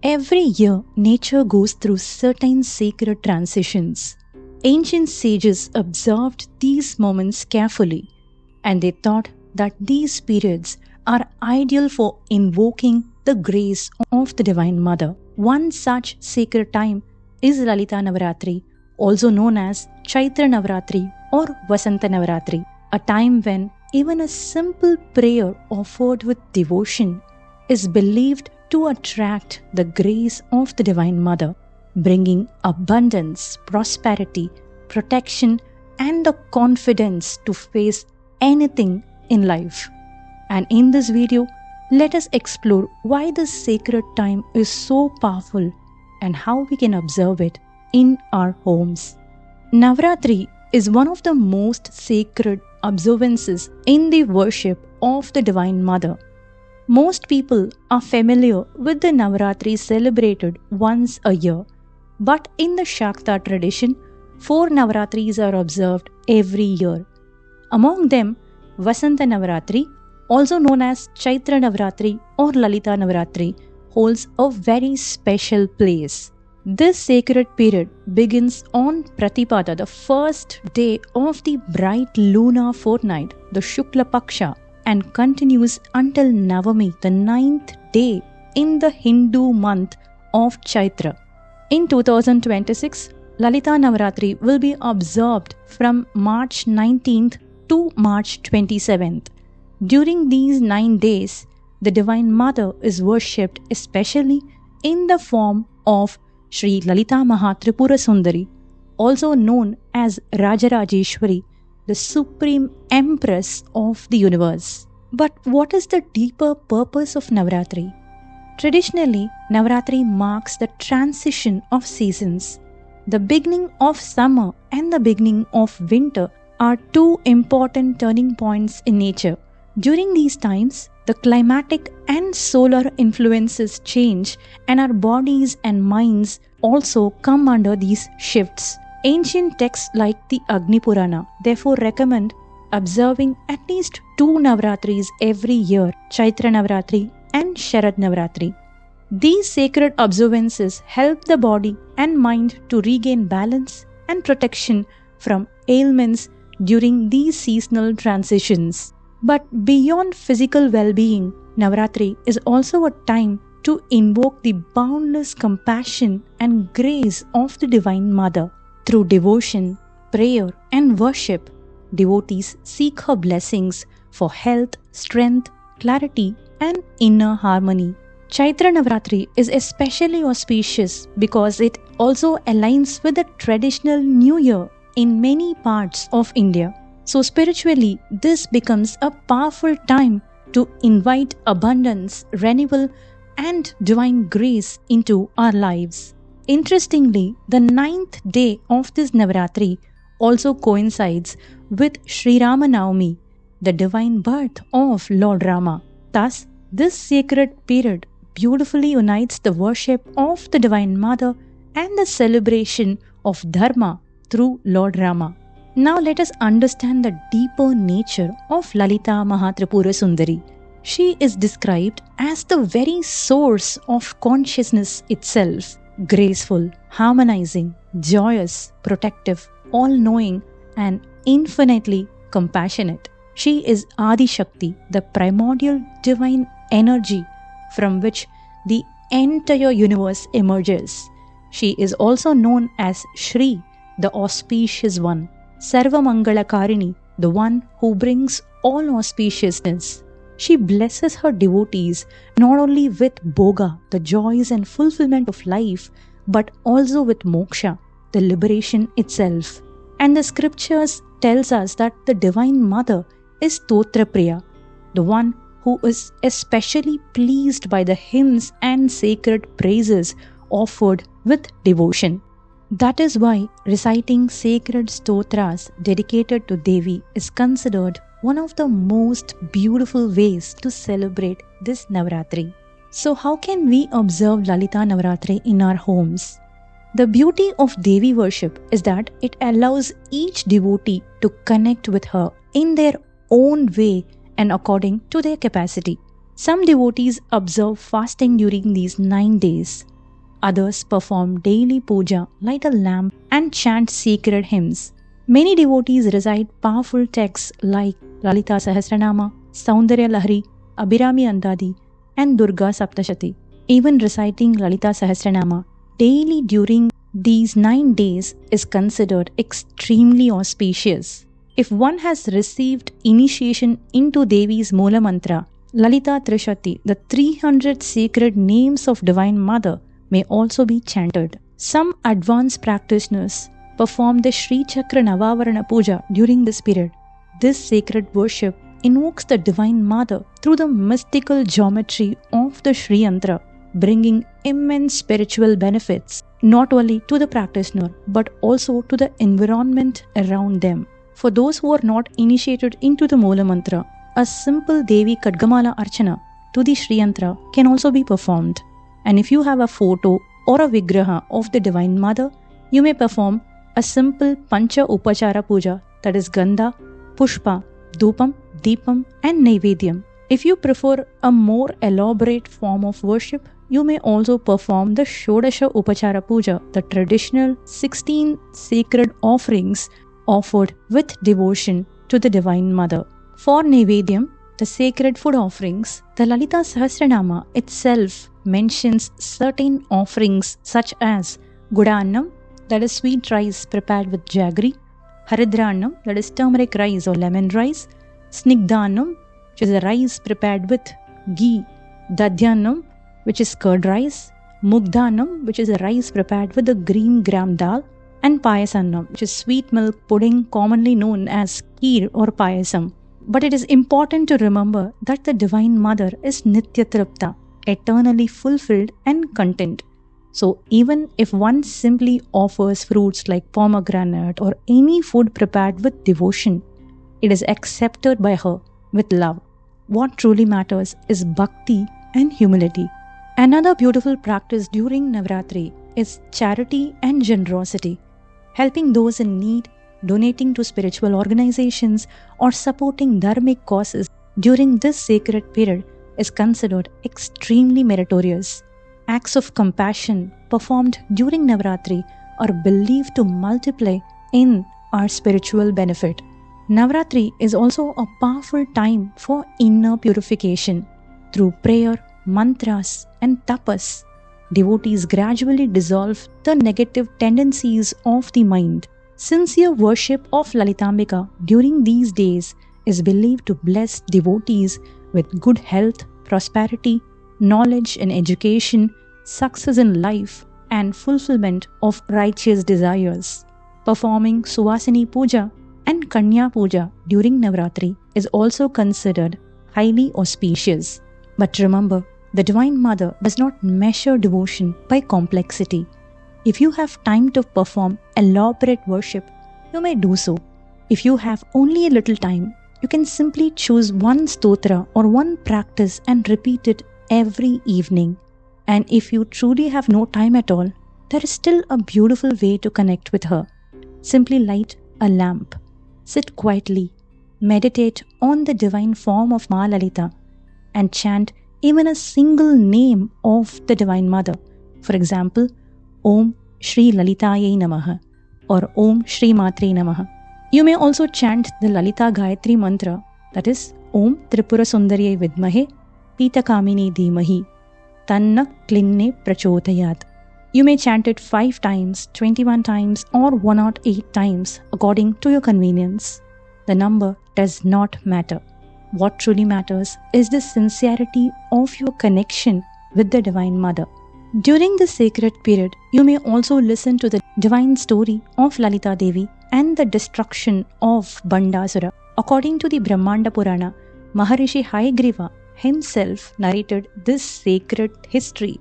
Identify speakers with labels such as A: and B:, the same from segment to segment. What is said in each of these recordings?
A: Every year, nature goes through certain sacred transitions. Ancient sages observed these moments carefully, and they thought that these periods are ideal for invoking the grace of the Divine Mother. One such sacred time is Lalitha Navaratri, also known as Chaitra Navaratri or Vasanta Navaratri, a time when even a simple prayer offered with devotion is believed to attract the grace of the Divine Mother, bringing abundance, prosperity, protection, and the confidence to face anything in life. And in this video, let us explore why this sacred time is so powerful and how we can observe it in our homes. Navaratri is one of the most sacred observances in the worship of the Divine Mother. Most people are familiar with the Navaratri celebrated once a year, but in the Shakta tradition, 4 Navaratris are observed every year. Among them, Vasanta Navaratri, also known as Chaitra Navaratri or Lalitha Navaratri, holds a very special place. This sacred period begins on Pratipada, the first day of the bright lunar fortnight, the Shukla Paksha, and continues until Navami, the 9th day in the Hindu month of Chaitra. In 2026, Lalitha Navaratri will be observed from March 19th to March 27th. During these 9 days, the Divine Mother is worshipped especially in the form of Sri Lalitha Mahatripurasundari, also known as Raja Rajeshwari, the Supreme Empress of the universe. But what is the deeper purpose of Navaratri? Traditionally, Navaratri marks the transition of seasons. The beginning of summer and the beginning of winter are 2 important turning points in nature. During these times, the climatic and solar influences change, and our bodies and minds also come under these shifts. Ancient texts like the Agni Purana therefore recommend observing at least 2 Navaratris every year, Chaitra Navaratri and Sharad Navaratri. These sacred observances help the body and mind to regain balance and protection from ailments during these seasonal transitions. But beyond physical well-being, Navaratri is also a time to invoke the boundless compassion and grace of the Divine Mother. Through devotion, prayer, and worship, devotees seek her blessings for health, strength, clarity, and inner harmony. Chaitra Navaratri is especially auspicious because it also aligns with the traditional New Year in many parts of India. So spiritually, this becomes a powerful time to invite abundance, renewal, and divine grace into our lives. Interestingly, the 9th day of this Navaratri also coincides with Sri Rama Navami, the divine birth of Lord Rama. Thus, this sacred period beautifully unites the worship of the Divine Mother and the celebration of Dharma through Lord Rama. Now let us understand the deeper nature of Lalitha Mahatripurasundari. She is described as the very source of consciousness itself, graceful, harmonizing, joyous, protective, all-knowing, and infinitely compassionate. She is Adi Shakti, the primordial divine energy from which the entire universe emerges. She is also known as Shri, the auspicious one, Sarvamangala Karini, the one who brings all auspiciousness. She blesses her devotees not only with bhoga, the joys and fulfillment of life, but also with moksha, the liberation itself. And the scriptures tells us that the Divine Mother is Stotra Priya, the one who is especially pleased by the hymns and sacred praises offered with devotion. That is why reciting sacred stotras dedicated to Devi is considered one of the most beautiful ways to celebrate this Navaratri. So how can we observe Lalitha Navaratri in our homes? The beauty of Devi worship is that it allows each devotee to connect with her in their own way and according to their capacity. Some devotees observe fasting during these 9 days, Others perform daily puja, light a lamp, and chant sacred hymns. Many devotees recite powerful texts like Lalita Sahasranama, Saundarya Lahari, Abhirami Andadi, and Durga Saptashati. Even reciting Lalita Sahasranama daily during these 9 days is considered extremely auspicious. If one has received initiation into Devi's Moola Mantra, Lalita Trishati, the 300 sacred names of Divine Mother, may also be chanted. Some advanced practitioners perform the Sri Chaitra Navaratri Puja during this period. This sacred worship invokes the Divine Mother through the mystical geometry of the Sri Yantra, bringing immense spiritual benefits not only to the practitioner but also to the environment around them. For those who are not initiated into the Moola Mantra, a simple Devi Kadgamala Archana to the Sri Yantra can also be performed. And if you have a photo or a Vigraha of the Divine Mother, you may perform a simple Pancha Upachara Puja, that is Gandha, Pushpa, Dupam, Deepam and Naivedyam. If you prefer a more elaborate form of worship, you may also perform the Shodasha Upachara Puja, the traditional 16 sacred offerings offered with devotion to the Divine Mother. For Naivedyam, the sacred food offerings, the Lalita Sahasranama itself mentions certain offerings such as Gudannam, that is sweet rice prepared with jaggery, Haridrannam, that is turmeric rice or lemon rice, Snigdhanam, which is a rice prepared with ghee, Dadyannam, which is curd rice, Mugdhanam, which is a rice prepared with the green gram dal, and Payasannam, which is sweet milk pudding commonly known as kheer or payasam. But it is important to remember that the Divine Mother is Nitya Tripta, eternally fulfilled and content. So even if one simply offers fruits like pomegranate or any food prepared with devotion, it is accepted by her with love. What truly matters is bhakti and humility. Another beautiful practice during Navaratri is charity and generosity. Helping those in need, donating to spiritual organizations, or supporting dharmic causes during this sacred period is considered extremely meritorious. Acts of compassion performed during Navaratri are believed to multiply in our spiritual benefit. Navaratri is also a powerful time for inner purification. Through prayer, mantras, and tapas, devotees gradually dissolve the negative tendencies of the mind. Sincere worship of Lalitambika during these days is believed to bless devotees with good health, prosperity, knowledge and education, success in life, and fulfillment of righteous desires. Performing Suvasini Puja and Kanya Puja during Navaratri is also considered highly auspicious. But remember, the Divine Mother does not measure devotion by complexity. If you have time to perform elaborate worship, you may do so. If you have only a little time, you can simply choose one stotra or one practice and repeat it every evening. And if you truly have no time at all, there is still a beautiful way to connect with her. Simply light a lamp, sit quietly, meditate on the divine form of Ma Lalita, and chant even a single name of the Divine Mother. For example, Om Sri Lalitaye Namaha or Om Sri Matre Namaha. You may also chant the Lalita Gayatri mantra, that is Om Tripurasundari Vidmahe Pitakamini Dhimahi Tanna Klinne Prachodayat. You may chant it 5 times, 21 times or 108 times according to your convenience. The number does not matter. What truly matters is the sincerity of your connection with the Divine Mother. During this sacred period, you may also listen to the divine story of Lalita Devi and the destruction of Bandasura. According to the Brahmanda Purana, Maharishi Hayagriva himself narrated this sacred history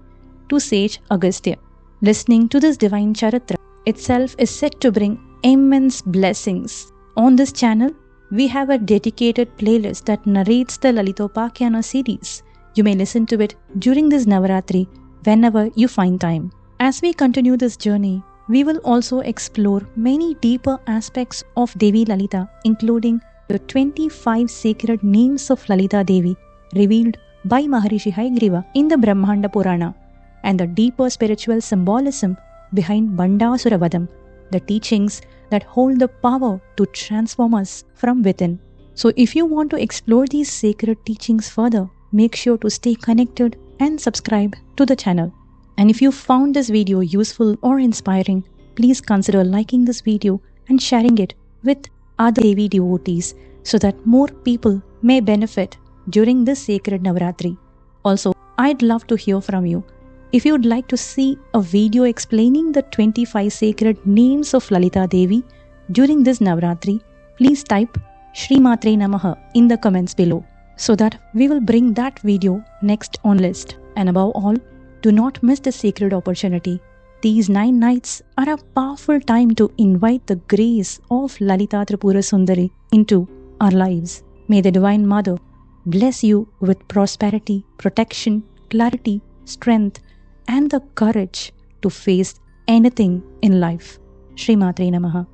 A: to sage Agastya. Listening to this divine charitra itself is said to bring immense blessings. On this channel, we have a dedicated playlist that narrates the Lalitopakyana series. You may listen to it during this Navaratri whenever you find time. As we continue this journey, we will also explore many deeper aspects of Devi Lalita, including the 25 sacred names of Lalita Devi revealed by Maharishi Hayagriva in the Brahmanda Purana. and the deeper spiritual symbolism behind Bandasuravadam, the teachings that hold the power to transform us from within. So if you want to explore these sacred teachings further, make sure to stay connected and subscribe to the channel. And if you found this video useful or inspiring, please consider liking this video and sharing it with other Devi devotees so that more people may benefit during this sacred Navaratri. Also, I'd love to hear from you. If you'd like to see a video explaining the 25 sacred names of Lalitha Devi during this Navaratri, please type Shri Matre Namaha in the comments below so that we will bring that video next on list. And above all, do not miss the sacred opportunity. These 9 nights are a powerful time to invite the grace of Lalitha Tripurasundari into our lives. May the Divine Mother bless you with prosperity, protection, clarity, strength, and the courage to face anything in life. Shri Matre Namaha.